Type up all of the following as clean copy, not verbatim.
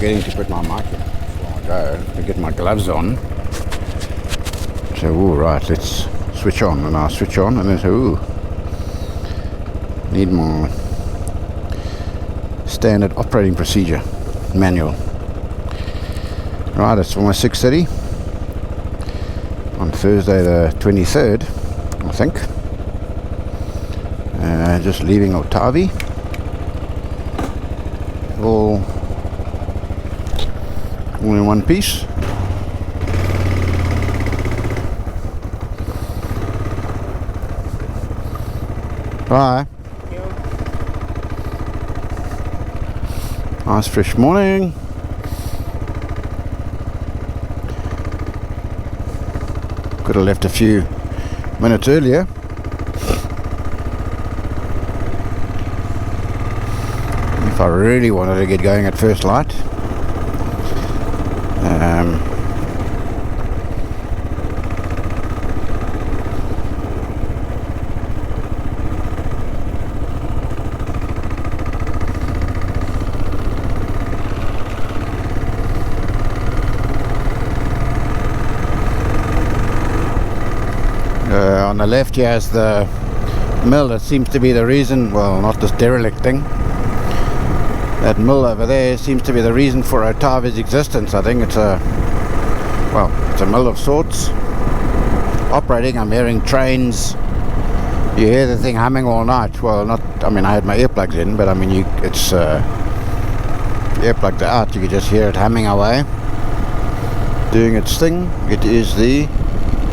forgetting to put my mic in before I go to get my gloves on. So, ooh, right, let's switch on. And I switch on and then say, ooh, need my standard operating procedure manual. Right, it's almost 6:30 on Thursday the 23rd, I think. Just leaving Otavi. All in one piece. Bye. Nice fresh morning. Could have left a few minutes earlier. If I really wanted to get going at first light. On the left here is the mill. That seems to be the reason, well, not this derelict thing. That mill over there seems to be the reason for Otavi's existence. I think it's a mill of sorts. Operating, I'm hearing trains. You hear the thing humming all night. Well, not, I mean, I had my earplugs in, but I mean, it's earplugged out, you can just hear it humming away, doing its thing. It is the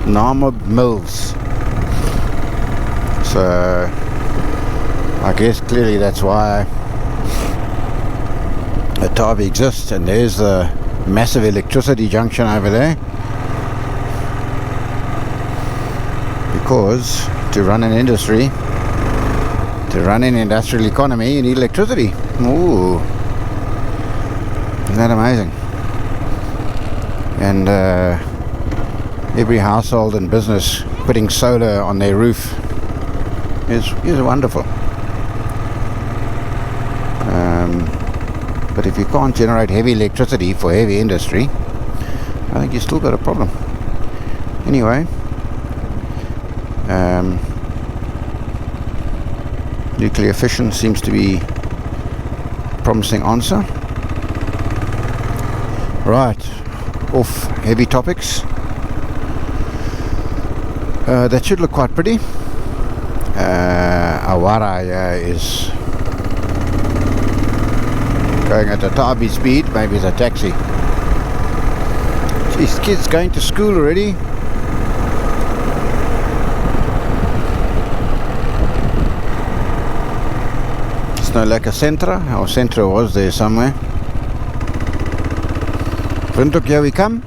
Nama Mills. So I guess clearly that's why Otavi exists. And there's the massive electricity junction over there, because to run an industry, to run an industrial economy, you need electricity. Ooh, isn't that amazing? And every household and business putting solar on their roof is wonderful. But if you can't generate heavy electricity for heavy industry, I think you still got a problem. Anyway, nuclear fission seems to be a promising answer. Right, off heavy topics. That should look quite pretty. Awara is going at a Otavi speed. Maybe it's a taxi. These kids going to school already. It's not like a Centra. Our Centra was there somewhere. Windhoek, here we come.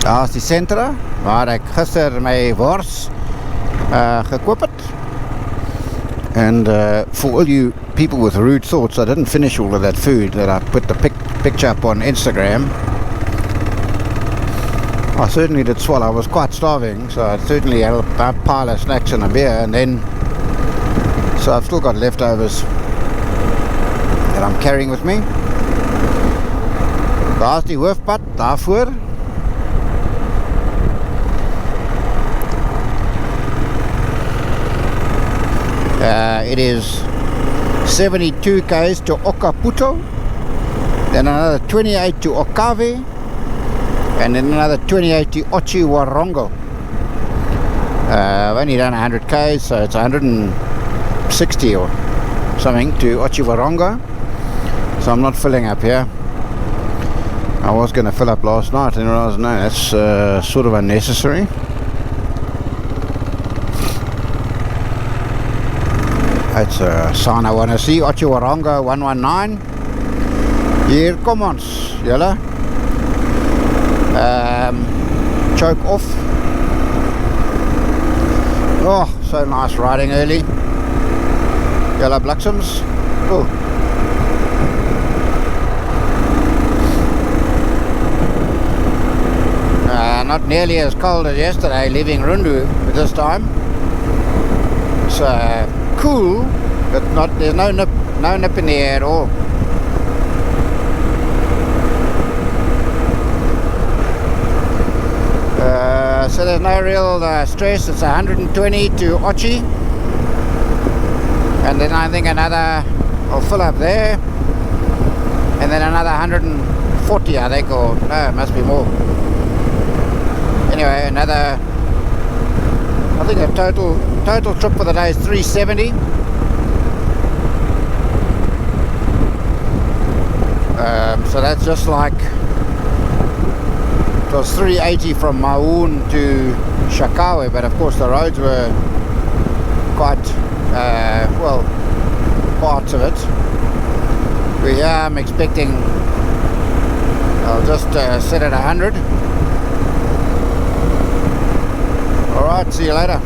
Daar is die Centra waar ek gister my wors gekoop het. And for all you people with rude thoughts, I didn't finish all of that food that I put the picture up on Instagram. I certainly did swallow. I was quite starving, so I certainly had a pile of snacks and a beer, and then so I've still got leftovers that I'm carrying with me. Daar is die hoofpad daarvoor. It is 72 k's to Okaputo, then another 28 to Otavi, and then another 28 to Otjiworongo. I've only done 100 k's, so it's 160 or something to Otjiworongo. So I'm not filling up here. I was going to fill up last night and realized no, that's sort of unnecessary. It's a sign I want to see. Otjiworongo 119. Hier kom ons, julle. Choke off. Oh, so nice riding early. Yellow bliksems. Oh. Not nearly as cold as yesterday leaving Windhoek at this time. So cool, But there's no nip in the air at all. So there's no real stress. It's 120 to Otji, and then I think I'll fill up there, and then another 140 I think, or no, it must be more. Anyway, I think the total trip for the day is 370. So that's just like, it was 380 from Maun to Shakawe, but of course the roads were quite, well, parts of it. But yeah, I'm expecting, I'll just set it 100. Alright, see you later.